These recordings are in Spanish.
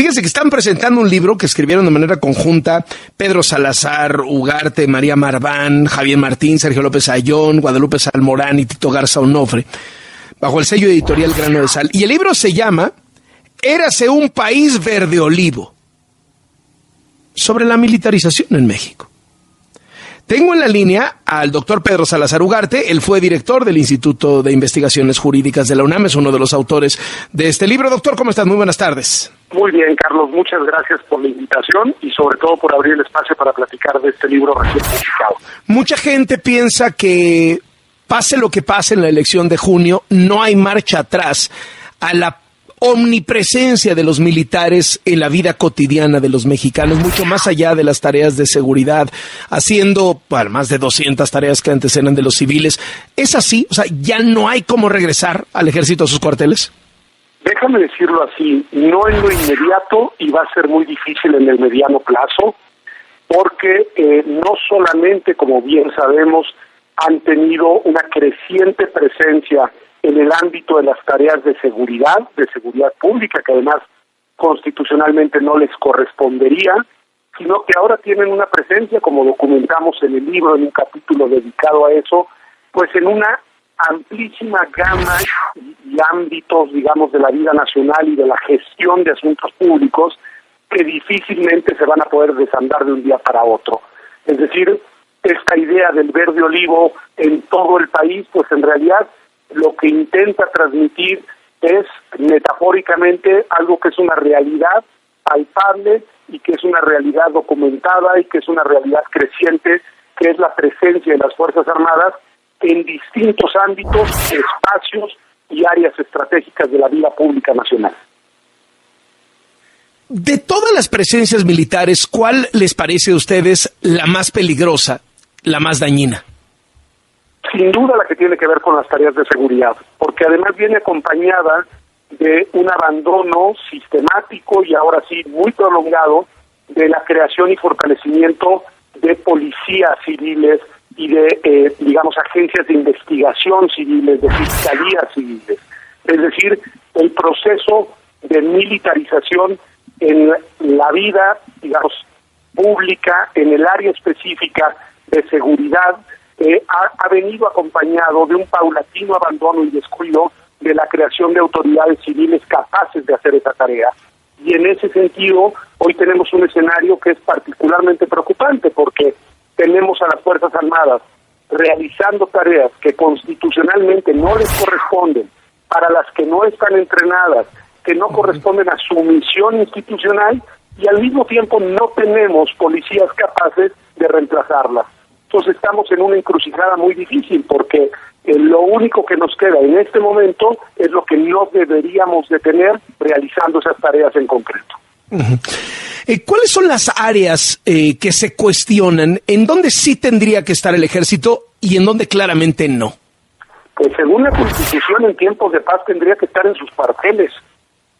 Fíjense que están presentando un libro que escribieron de manera conjunta Pedro Salazar Ugarte, María Marván, Javier Martín, Sergio López Ayllón, Guadalupe Salmorán y Tito Garza Onofre, bajo el sello editorial Grano de Sal. Y el libro se llama Érase un país verde olivo, sobre la militarización en México. Tengo en la línea al doctor Pedro Salazar Ugarte. Él fue director del Instituto de Investigaciones Jurídicas de la UNAM, es uno de los autores de este libro. Doctor, ¿cómo estás? Muy buenas tardes. Muy bien, Carlos, muchas gracias por la invitación y sobre todo por abrir el espacio para platicar de este libro recién publicado. Mucha gente piensa que pase lo que pase en la elección de junio, no hay marcha atrás a la omnipresencia de los militares en la vida cotidiana de los mexicanos, mucho más allá de las tareas de seguridad, haciendo más de 200 tareas que antes eran de los civiles. ¿Es así? O sea, ¿ya no hay cómo regresar al ejército a sus cuarteles? Déjame decirlo así, no en lo inmediato y va a ser muy difícil en el mediano plazo, porque no solamente, como bien sabemos, han tenido una creciente presencia en el ámbito de las tareas de seguridad pública, que además constitucionalmente no les correspondería, sino que ahora tienen una presencia, como documentamos en el libro, en un capítulo dedicado a eso, pues en una amplísima gama y ámbitos, digamos, de la vida nacional y de la gestión de asuntos públicos que difícilmente se van a poder desandar de un día para otro. Es decir, esta idea del verde olivo en todo el país, pues en realidad lo que intenta transmitir es metafóricamente algo que es una realidad palpable y que es una realidad documentada y que es una realidad creciente, que es la presencia de las Fuerzas Armadas en distintos ámbitos, espacios y áreas estratégicas de la vida pública nacional. De todas las presencias militares, ¿cuál les parece a ustedes la más peligrosa, la más dañina? Sin duda la que tiene que ver con las tareas de seguridad, porque además viene acompañada de un abandono sistemático y ahora sí muy prolongado de la creación y fortalecimiento de policías civiles y de, digamos, agencias de investigación civiles, de fiscalías civiles. Es decir, el proceso de militarización en la vida, digamos, pública, en el área específica de seguridad, ha venido acompañado de un paulatino abandono y descuido de la creación de autoridades civiles capaces de hacer esa tarea. Y en ese sentido, hoy tenemos un escenario que es particularmente preocupante porque tenemos a las Fuerzas Armadas realizando tareas que constitucionalmente no les corresponden, para las que no están entrenadas, que no corresponden a su misión institucional, y al mismo tiempo no tenemos policías capaces de reemplazarlas. Entonces estamos en una encrucijada muy difícil porque lo único que nos queda en este momento es lo que no deberíamos de tener realizando esas tareas en concreto. ¿Cuáles son las áreas que se cuestionan? ¿En dónde sí tendría que estar el ejército y en dónde claramente no? Pues según la Constitución, en tiempos de paz tendría que estar en sus cuarteles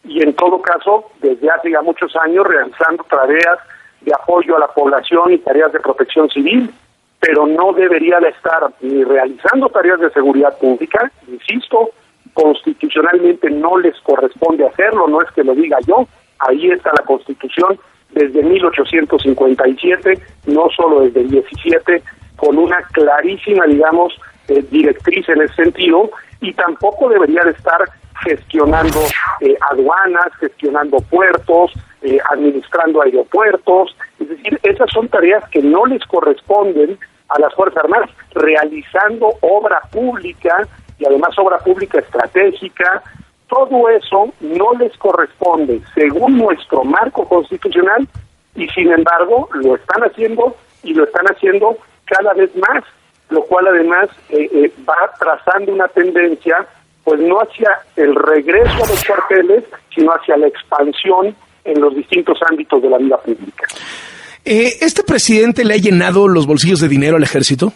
y en todo caso, desde hace ya muchos años, realizando tareas de apoyo a la población y tareas de protección civil, pero no debería de estar ni realizando tareas de seguridad pública, insisto, constitucionalmente no les corresponde hacerlo, no es que lo diga yo, ahí está la Constitución desde 1857, no solo desde el 17, con una clarísima, digamos, directriz en ese sentido, y tampoco debería de estar gestionando aduanas, gestionando puertos, administrando aeropuertos. Es decir, esas son tareas que no les corresponden a las Fuerzas Armadas, realizando obra pública y además obra pública estratégica. Todo eso no les corresponde según nuestro marco constitucional y sin embargo lo están haciendo y lo están haciendo cada vez más, lo cual además va trazando una tendencia pues no hacia el regreso a los cuarteles, sino hacia la expansión en los distintos ámbitos de la vida pública. ¿Este presidente le ha llenado los bolsillos de dinero al ejército?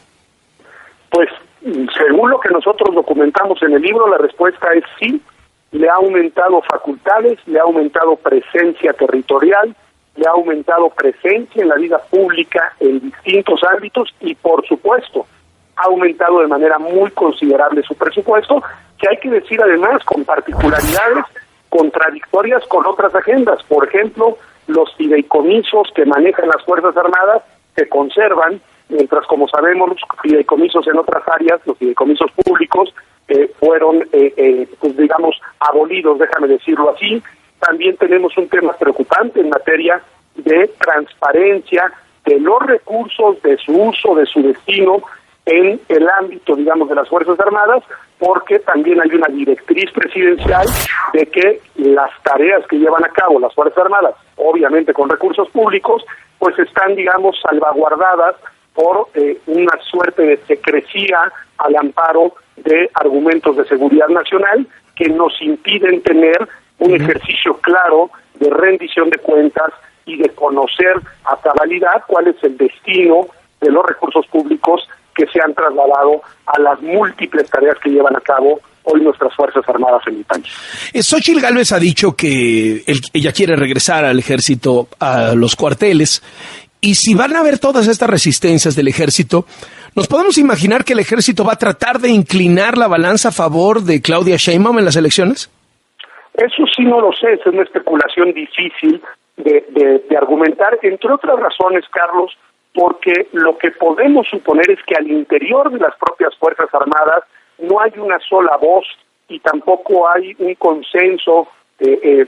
Pues, según lo que nosotros documentamos en el libro, la respuesta es sí. Le ha aumentado facultades, le ha aumentado presencia territorial, le ha aumentado presencia en la vida pública en distintos ámbitos y, por supuesto, ha aumentado de manera muy considerable su presupuesto, que hay que decir además con particularidades contradictorias con otras agendas. Por ejemplo, los fideicomisos que manejan las Fuerzas Armadas se conservan, mientras, como sabemos, los fideicomisos en otras áreas, los fideicomisos públicos, fueron, pues digamos, abolidos, déjame decirlo así. También tenemos un tema preocupante en materia de transparencia de los recursos, de su uso, de su destino en el ámbito, digamos, de las Fuerzas Armadas, porque también hay una directriz presidencial de que las tareas que llevan a cabo las Fuerzas Armadas, obviamente con recursos públicos, pues están, digamos, salvaguardadas por una suerte de secrecía al amparo de argumentos de seguridad nacional que nos impiden tener un ejercicio claro de rendición de cuentas y de conocer a cabalidad cuál es el destino de los recursos públicos que se han trasladado a las múltiples tareas que llevan a cabo hoy nuestras Fuerzas Armadas en el país. Xóchitl Gálvez ha dicho que ella quiere regresar al ejército, a los cuarteles, y si van a haber todas estas resistencias del ejército, ¿nos podemos imaginar que el ejército va a tratar de inclinar la balanza a favor de Claudia Sheinbaum en las elecciones? Eso sí no lo sé, es una especulación difícil de argumentar, entre otras razones, Carlos, porque lo que podemos suponer es que al interior de las propias Fuerzas Armadas no hay una sola voz y tampoco hay un consenso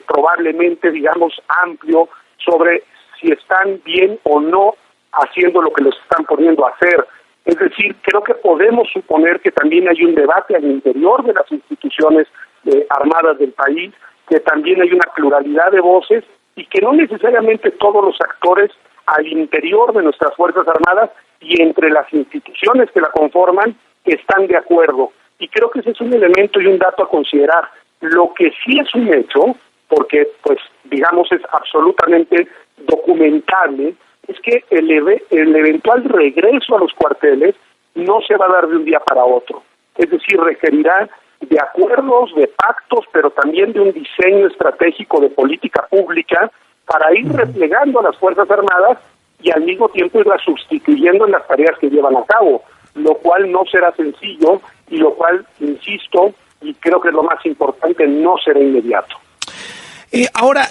probablemente, digamos, amplio sobre si están bien o no haciendo lo que los están poniendo a hacer. Es decir, creo que podemos suponer que también hay un debate al interior de las instituciones armadas del país, que también hay una pluralidad de voces y que no necesariamente todos los actores al interior de nuestras Fuerzas Armadas y entre las instituciones que la conforman están de acuerdo. Y creo que ese es un elemento y un dato a considerar. Lo que sí es un hecho, porque pues digamos es absolutamente documentable, es que el eventual regreso a los cuarteles no se va a dar de un día para otro. Es decir, requerirá de acuerdos, de pactos, pero también de un diseño estratégico de política pública para ir replegando a las Fuerzas Armadas y al mismo tiempo irlas sustituyendo en las tareas que llevan a cabo, lo cual no será sencillo y lo cual, insisto, y creo que es lo más importante, no será inmediato. Ahora,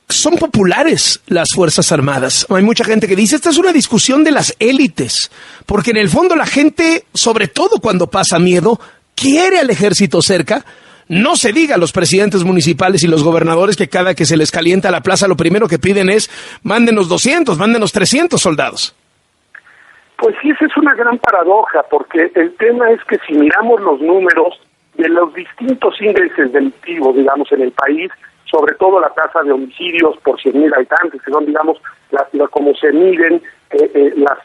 son populares las Fuerzas Armadas. Hay mucha gente que dice, esta es una discusión de las élites, porque en el fondo la gente, sobre todo cuando pasa miedo, quiere al ejército cerca. No se diga a los presidentes municipales y los gobernadores que cada que se les calienta la plaza lo primero que piden es mándenos 200, mándenos 300 soldados. Pues sí, esa es una gran paradoja, porque el tema es que si miramos los números de los distintos índices delictivos, digamos, en el país, sobre todo la tasa de homicidios por 100,000 habitantes, que son, digamos, como se miden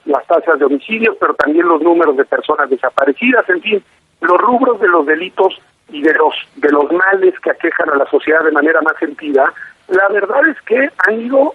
las tasas de homicidios, pero también los números de personas desaparecidas, en fin, los rubros de los delitos y de los males que aquejan a la sociedad de manera más sentida, la verdad es que han ido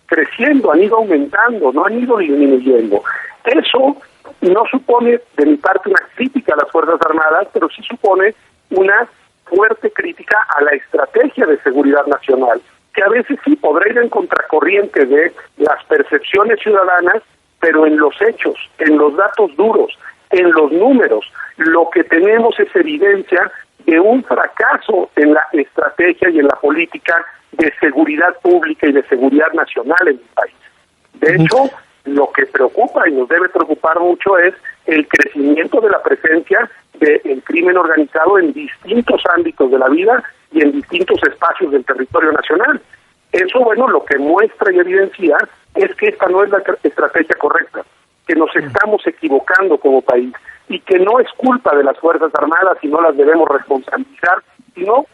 creciendo, han ido aumentando, no han ido disminuyendo. Eso no supone de mi parte una crítica a las Fuerzas Armadas, pero sí supone una fuerte crítica a la estrategia de seguridad nacional, que a veces sí podrá ir en contracorriente de las percepciones ciudadanas, pero en los hechos, en los datos duros, en los números, lo que tenemos es evidencia de un fracaso en la estrategia y en la política de seguridad pública y de seguridad nacional en el país. De hecho, lo que preocupa y nos debe preocupar mucho es el crecimiento de la presencia del crimen organizado en distintos ámbitos de la vida y en distintos espacios del territorio nacional. Eso, bueno, lo que muestra y evidencia es que esta no es la estrategia correcta, que nos estamos equivocando como país y que no es culpa de las Fuerzas Armadas y no las debemos responsabilizar, sino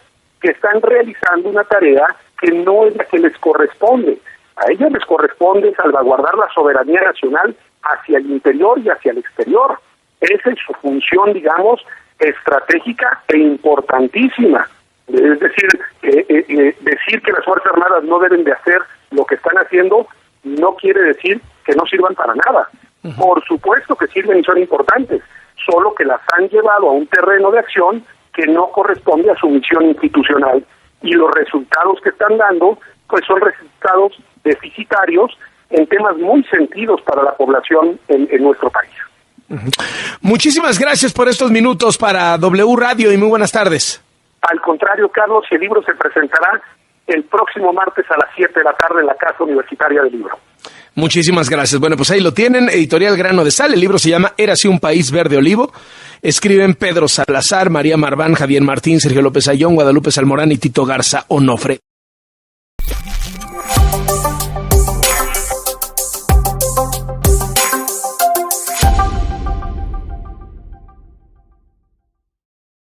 que están realizando una tarea que no es la que les corresponde. A ellas les corresponde salvaguardar la soberanía nacional hacia el interior y hacia el exterior. Esa es su función, digamos, estratégica e importantísima. Es decir, decir que las Fuerzas Armadas no deben de hacer lo que están haciendo no quiere decir que no sirvan para nada. Por supuesto que sirven y son importantes, solo que las han llevado a un terreno de acción que no corresponde a su misión institucional. Y los resultados que están dando, pues son resultados deficitarios en temas muy sentidos para la población en nuestro país. Muchísimas gracias por estos minutos para W Radio y muy buenas tardes. Al contrario, Carlos, el libro se presentará el próximo martes a las 7 de la tarde en la Casa Universitaria del Libro. Muchísimas gracias. Bueno, pues ahí lo tienen, Editorial Grano de Sal. El libro se llama Érase un país verde olivo. Escriben Pedro Salazar, María Marván, Javier Martín, Sergio López Ayllón, Guadalupe Salmorán y Tito Garza Onofre.